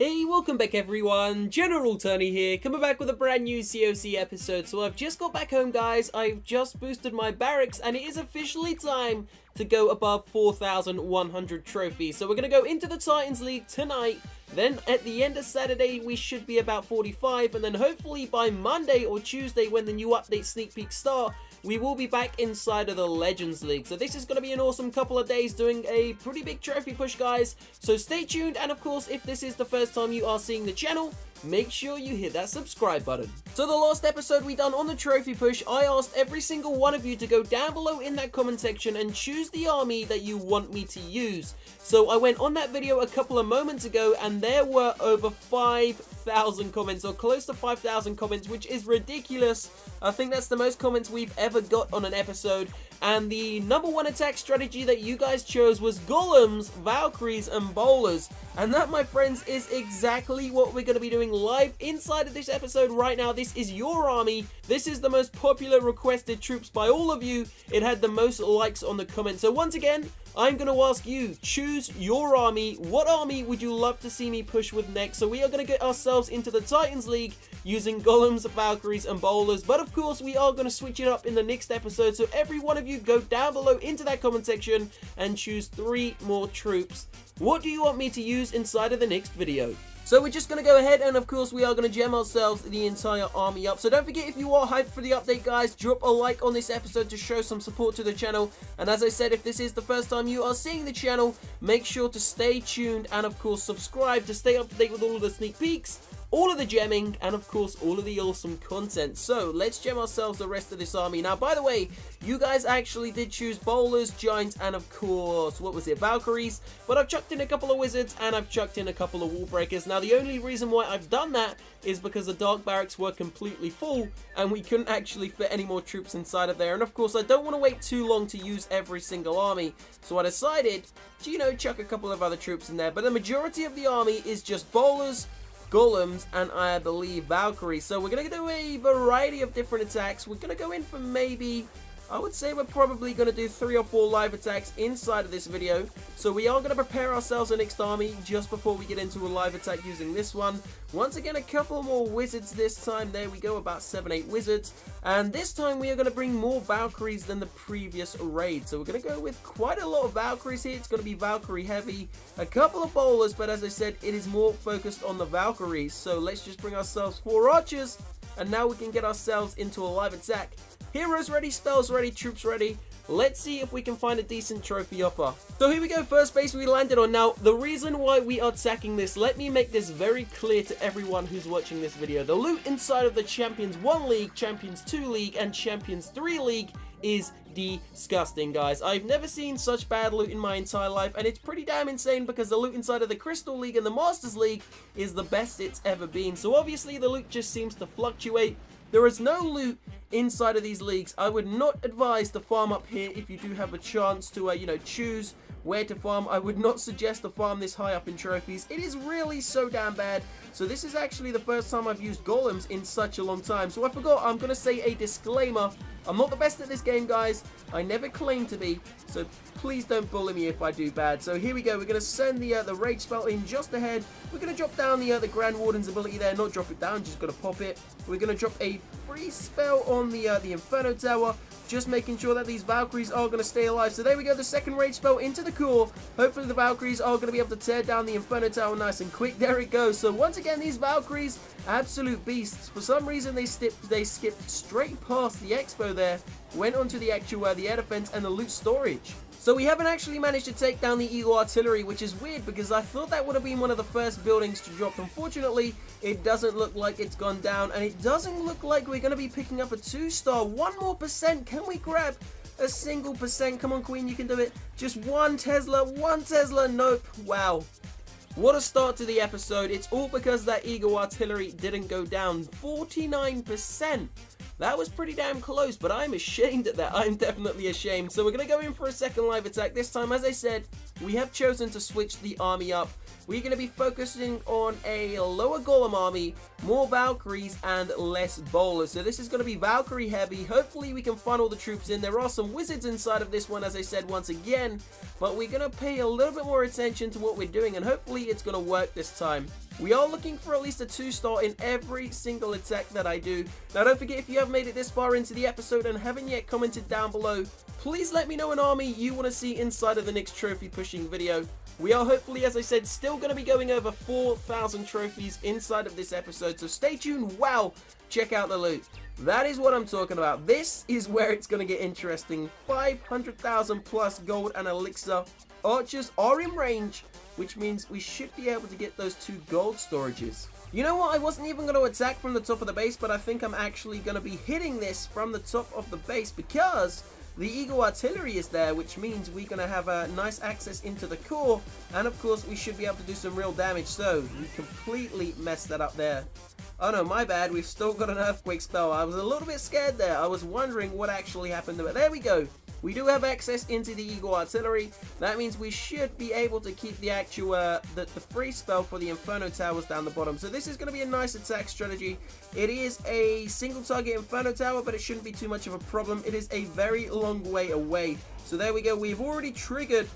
Hey, welcome back everyone, General Tony here, coming back with a brand new COC episode. So I've just got back home guys, I've just boosted my barracks and it is officially time to go above 4,100 trophies. So we're going to go into the Titans League tonight, then at the end of Saturday we should be about 45, and then hopefully by Monday or Tuesday when the new update sneak peeks start, we will be back inside of the Legends League. So this is going to be an awesome couple of days doing a pretty big trophy push guys. So stay tuned, and of course if this is the first time you are seeing the channel, make sure you hit that subscribe button. So the last episode we done on the trophy push, I asked every single one of you to go down below in that comment section and choose the army that you want me to use. So I went on that video a couple of moments ago and there were over 5,000 comments, or close to 5,000 comments, which is ridiculous. I think that's the most comments we've ever got on an episode. And the #1 attack strategy that you guys chose was Golems, Valkyries, and Bowlers. And that, my friends, is exactly what we're going to be doing live inside of this episode right now. This is your army. This is the most popular requested troops by all of you. It had the most likes on the comments. So once again, I'm going to ask you, choose your army. What army would you love to see me push with next? So we are going to get ourselves into the Titans League using Golems, Valkyries, and Bowlers. But of course, we are going to switch it up in the next episode. So every one of you go down below into that comment section and choose 3 more troops. What do you want me to use inside of the next video? So we're just going to go ahead and of course we are going to gem ourselves the entire army up. So don't forget, if you are hyped for the update guys, drop a like on this episode to show some support to the channel. And as I said, if this is the first time you are seeing the channel, make sure to stay tuned and of course subscribe to stay up to date with all of the sneak peeks, all of the gemming, and of course all of the awesome content. So let's gem ourselves the rest of this army. Now by the way, you guys actually did choose Bowlers, Giants, and of course, what was it, Valkyries, but I've chucked in a couple of Wizards and I've chucked in a couple of Wall Breakers. Now the only reason why I've done that is because the Dark Barracks were completely full and we couldn't actually fit any more troops inside of there. And of course I don't want to wait too long to use every single army, so I decided to, you know, chuck a couple of other troops in there. But the majority of the army is just Bowlers, Golems, and I believe Valkyries. So we're going to do a variety of different attacks. We're going to go in for maybe, I would say we're probably going to do 3 or 4 live attacks inside of this video. So we are going to prepare ourselves a next army just before we get into a live attack using this one. Once again, a couple more Wizards this time. There we go, about 7-8 Wizards. And this time we are going to bring more Valkyries than the previous raid. So we're going to go with quite a lot of Valkyries here. It's going to be Valkyrie heavy, a couple of Bowlers, but as I said, it is more focused on the Valkyries. So let's just bring ourselves 4 Archers, and now we can get ourselves into a live attack. Heroes ready, spells ready, troops ready. Let's see if we can find a decent trophy offer. So here we go, first base we landed on. Now, the reason why we are attacking this, let me make this very clear to everyone who's watching this video. The loot inside of the Champions 1 League, Champions 2 League, and Champions 3 League is disgusting, guys. I've never seen such bad loot in my entire life, and it's pretty damn insane because the loot inside of the Crystal League and the Masters League is the best it's ever been. So obviously the loot just seems to fluctuate. There is no loot inside of these leagues. I would not advise to farm up here if you do have a chance to, you know, choose where to farm. I would not suggest to farm this high up in trophies. It is really so damn bad. So this is actually the first time I've used Golems in such a long time. So I forgot, I'm going to say a disclaimer. I'm not the best at this game, guys. I never claim to be. So please don't bully me if I do bad. So here we go. We're going to send the rage spell in just ahead. We're going to drop down the Grand Warden's ability there. Not drop it down, just going to pop it. We're going to drop a free spell on the Inferno Tower. Just making sure that these Valkyries are going to stay alive. So there we go, the second rage spell into the core. Hopefully the Valkyries are going to be able to tear down the Inferno Tower nice and quick. There it goes. So once again, these Valkyries, absolute beasts. For some reason, they skipped straight past the Expo there, went onto the actual the air defense and the loot storage. So we haven't actually managed to take down the Eagle Artillery, which is weird because I thought that would have been one of the first buildings to drop. Unfortunately, it doesn't look like it's gone down, and it doesn't look like we're going to be picking up a 2-star. 1 more percent. Can we grab a single percent? Come on, Queen, you can do it. Just 1 Tesla, 1 Tesla. Nope. Wow. What a start to the episode. It's all because that Eagle Artillery didn't go down. 49%. That was pretty damn close, but I'm ashamed at that. I'm definitely ashamed. So we're going to go in for a second live attack. This time, as I said, we have chosen to switch the army up. We're going to be focusing on a lower Golem army, more Valkyries, and less Bowlers. So this is going to be Valkyrie heavy. Hopefully we can funnel the troops in. There are some Wizards inside of this one, as I said once again, but we're going to pay a little bit more attention to what we're doing, and hopefully it's going to work this time. We are looking for at least a 2-star in every single attack that I do. Now don't forget, if you have made it this far into the episode and haven't yet commented down below, please let me know an army you want to see inside of the next trophy pushing video. We are hopefully, as I said, still going to be going over 4,000 trophies inside of this episode, so stay tuned. Wow, check out the loot. That is what I'm talking about. This is where it's going to get interesting. 500,000 plus gold and elixir. Archers are in range, which means we should be able to get those 2 gold storages. You know what, I wasn't even going to attack from the top of the base, but I think I'm actually going to be hitting this from the top of the base because the Eagle Artillery is there, which means we're going to have a nice access into the core, and of course we should be able to do some real damage. So we completely messed that up there. Oh no, my bad, we've still got an earthquake spell. I was a little bit scared there. I was wondering what actually happened to it. There we go. We do have access into the Eagle Artillery. That means we should be able to keep the actual, the free spell for the Inferno Towers down the bottom. So this is going to be a nice attack strategy. It is a single target Inferno Tower, but it shouldn't be too much of a problem. It is a very long way away. So there we go. We've already triggered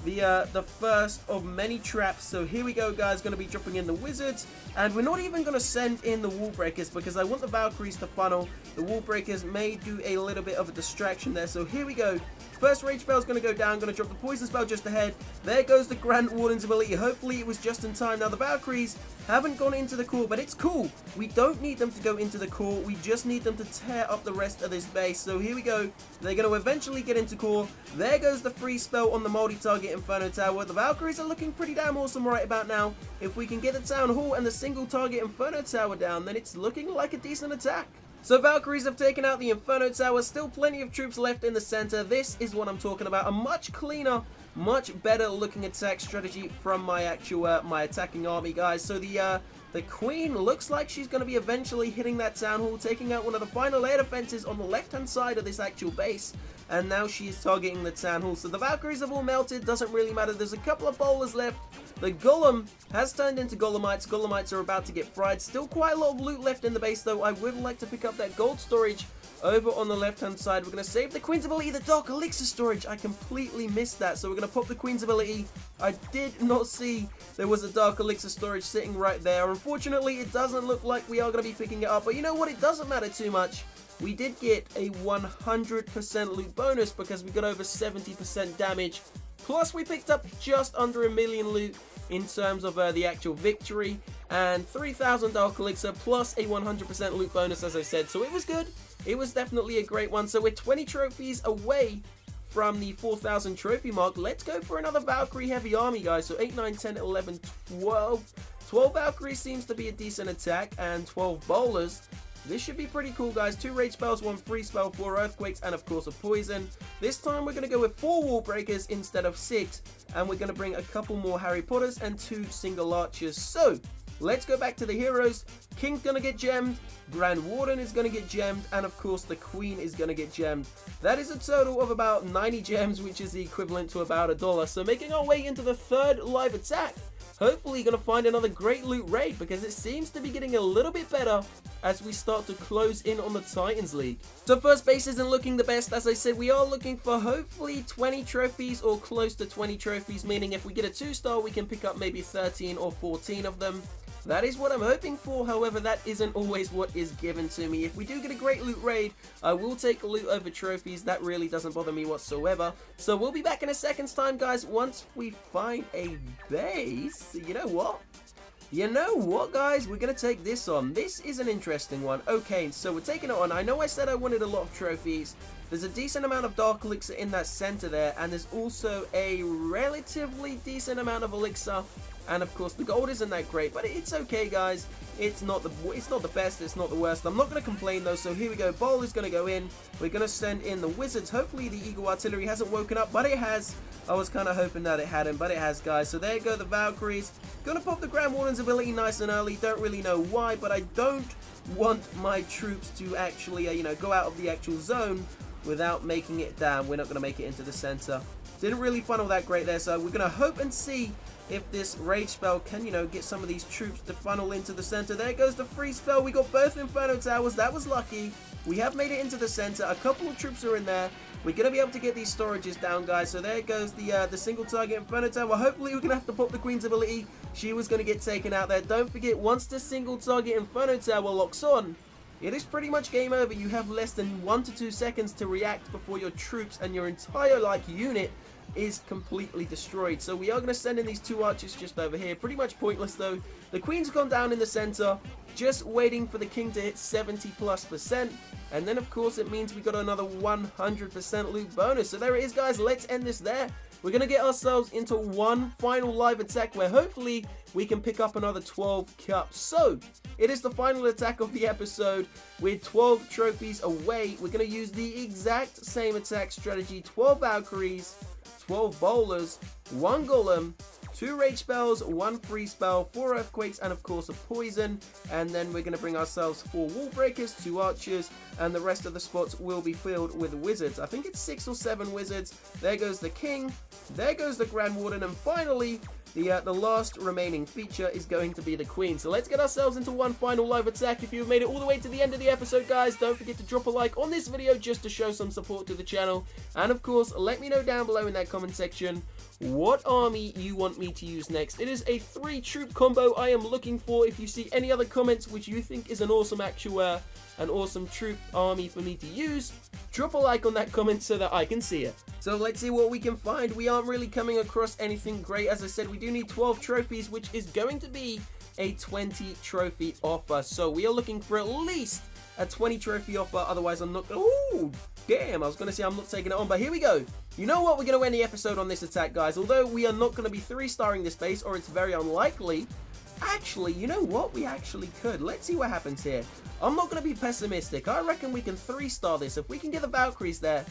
the first of many traps. So here we go, guys. Going to be dropping in the wizards, and we're not even going to send in the wall breakers because I want the Valkyries to funnel. The wall breakers may do a little bit of a distraction there. So here we go. First rage spell is going to go down. Going to drop the poison spell just ahead. There goes the Grand Warden's ability. Hopefully it was just in time. Now the Valkyries haven't gone into the core, but it's cool. We don't need them to go into the core. We just need them to tear up the rest of this base. So here we go. They're going to eventually get into core. There goes the free spell on the multi-target Inferno Tower. The Valkyries are looking pretty damn awesome right about now. If we can get the Town Hall and the single target Inferno Tower down, then it's looking like a decent attack. So Valkyries have taken out the Inferno Tower. Still plenty of troops left in the center. This is what I'm talking about. A much cleaner, much better looking attack strategy from my actual my attacking army, guys. So the Queen looks like she's going to be eventually hitting that Town Hall, taking out one of the final air defenses on the left-hand side of this actual base. And now she is targeting the Town Hall. So the Valkyries have all melted. Doesn't really matter. There's a couple of bowlers left. The Golem has turned into Golemites. Golemites are about to get fried. Still quite a lot of loot left in the base, though. I would like to pick up that gold storage over on the left-hand side. We're going to save the Queen's ability, the Dark Elixir storage. I completely missed that. So we're going to pop the Queen's ability. I did not see there was a Dark Elixir storage sitting right there. Unfortunately, it doesn't look like we are going to be picking it up. But you know what? It doesn't matter too much. We did get a 100% loot bonus because we got over 70% damage. Plus, we picked up just under 1 million loot in terms of the actual victory. And 3,000 Dark Elixir plus a 100% loot bonus, as I said. So it was good. It was definitely a great one. So we're 20 trophies away from the 4,000 trophy mark. Let's go for another Valkyrie heavy army, guys. So 8, 9, 10, 11, 12. 12 Valkyries seems to be a decent attack, and 12 bowlers. This should be pretty cool, guys. 2 rage spells, 1 free spell, 4 earthquakes, and of course a poison. This time we're going to go with 4 wall breakers instead of 6. And we're going to bring a couple more Harry Potters and 2 single archers. So, let's go back to the heroes. King's going to get gemmed. Grand Warden is going to get gemmed. And of course the Queen is going to get gemmed. That is a total of about 90 gems, which is the equivalent to about $1. So making our way into the 3rd live attack. Hopefully going to find another great loot raid, because it seems to be getting a little bit better as we start to close in on the Titans League. So first base isn't looking the best. As I said, we are looking for hopefully 20 trophies or close to 20 trophies, meaning if we get a 2-star, we can pick up maybe 13 or 14 of them. That is what I'm hoping for. However, that isn't always what is given to me. If we do get a great loot raid, I will take loot over trophies. That really doesn't bother me whatsoever. So we'll be back in a second's time, guys, once we find a base. You know what? You know what, guys? We're going to take this on. This is an interesting one. Okay, so we're taking it on. I know I said I wanted a lot of trophies. There's a decent amount of Dark Elixir in that center there, and there's also a relatively decent amount of Elixir. And of course the gold isn't that great, but it's okay, guys. It's not the best, it's not the worst. I'm not going to complain though. So here we go. Bowl is going to go in. We're going to send in the wizards. Hopefully the Eagle Artillery hasn't woken up, but it has. I was kind of hoping that it hadn't, but it has, guys. So there go the Valkyries. Going to pop the Grand Warden's ability nice and early. Don't really know why, but I don't want my troops to actually go out of the actual zone without making it down. We're not going to make it into the center. Didn't really funnel that great there, so we're going to hope and see if this rage spell can, get some of these troops to funnel into the center. There goes the free spell. We got both Inferno Towers. That was lucky. we have made it into the center. A couple of troops are in there. We're going to be able to get these storages down, guys. So there goes the single target Inferno Tower. Hopefully, we're going to have to pop the Queen's ability. She was going to get taken out there. Don't forget, once the single target Inferno Tower locks on, it is pretty much game over. You have less than 1 to 2 seconds to react before your troops and your entire, unit is completely destroyed. So we are going to send in these 2 archers just over here. Pretty much pointless, though. The Queen's gone down in the center, just waiting for the King to hit 70+%. And then, of course, it means we got another 100% loot bonus. So there it is, guys. Let's end this there. We're going to get ourselves into one final live attack where hopefully we can pick up another 12 cups. So, it is the final attack of the episode with 12 trophies away. We're going to use the exact same attack strategy. 12 Valkyries, 12 Bowlers, 1 Golem, 2 Rage Spells, 1 Free Spell, 4 Earthquakes, and of course a Poison. And then we're going to bring ourselves 4 Wall Breakers, 2 Archers, and the rest of the spots will be filled with Wizards. I think it's 6 or 7 Wizards. There goes the King, there goes the Grand Warden, and finally, the last remaining feature is going to be the Queen. So let's get ourselves into one final live attack. If you've made it all the way to the end of the episode, guys, don't forget to drop a like on this video just to show some support to the channel. And of course, let me know down below in that comment section what army you want me to use next. It is a 3-troop combo I am looking for. If you see any other comments which you think is an awesome an awesome troop army for me to use, drop a like on that comment so that I can see it. So let's see what we can find. We aren't really coming across anything great. As I said, we do need 12 trophies, which is going to be a 20 trophy offer. So we are looking for at least a 20 trophy offer. Otherwise, I'm not... Oh, damn. I was going to say I'm not taking it on, but here we go. You know what? We're going to end the episode on this attack, guys. Although we are not going to be 3-starring this base, or it's very unlikely. Actually, you know what? We actually could. Let's see what happens here. I'm not going to be pessimistic. I reckon we can 3-star this. If we can get the Valkyries there,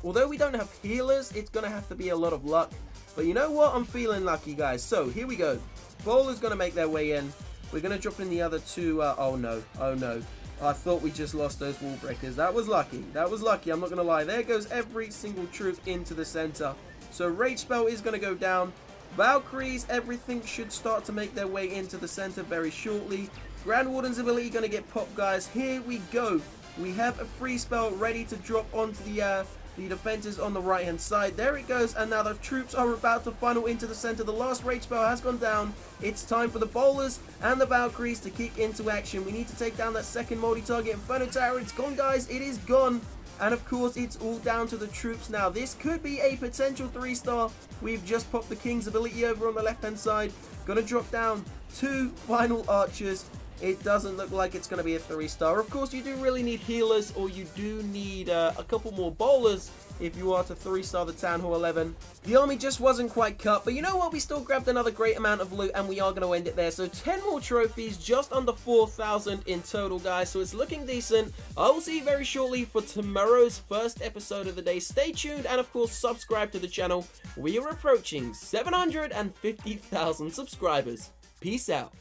although we don't have healers, it's going to have to be a lot of luck. But you know what? I'm feeling lucky, guys. So, here we go. Bowler's going to make their way in. We're going to drop in the other 2. Oh, no. Oh, no. I thought we just lost those wall breakers. That was lucky. That was lucky. I'm not going to lie. There goes every single troop into the center. So, Rage Spell is going to go down. Valkyries, everything should start to make their way into the center very shortly. Grand Warden's ability going to get popped, guys. Here we go. We have a free spell ready to drop onto the defenses on the right hand side. There it goes, and now the troops are about to funnel into the center. The last rage spell has gone down. It's time for the bowlers and the Valkyries to kick into action. We need to take down that second multi-target Inferno Tower. It's gone, guys. It is gone. And of course, it's all down to the troops now. This could be a potential 3-star. We've just popped the King's ability over on the left-hand side. Gonna drop down 2 final archers. It doesn't look like it's going to be a 3-star. Of course, you do really need healers, or you do need a couple more bowlers if you are to 3-star the Town Hall 11. The army just wasn't quite cut, but you know what? We still grabbed another great amount of loot, and we are going to end it there. So 10 more trophies, just under 4,000 in total, guys. So it's looking decent. I will see you very shortly for tomorrow's first episode of the day. Stay tuned, and of course, subscribe to the channel. We are approaching 750,000 subscribers. Peace out.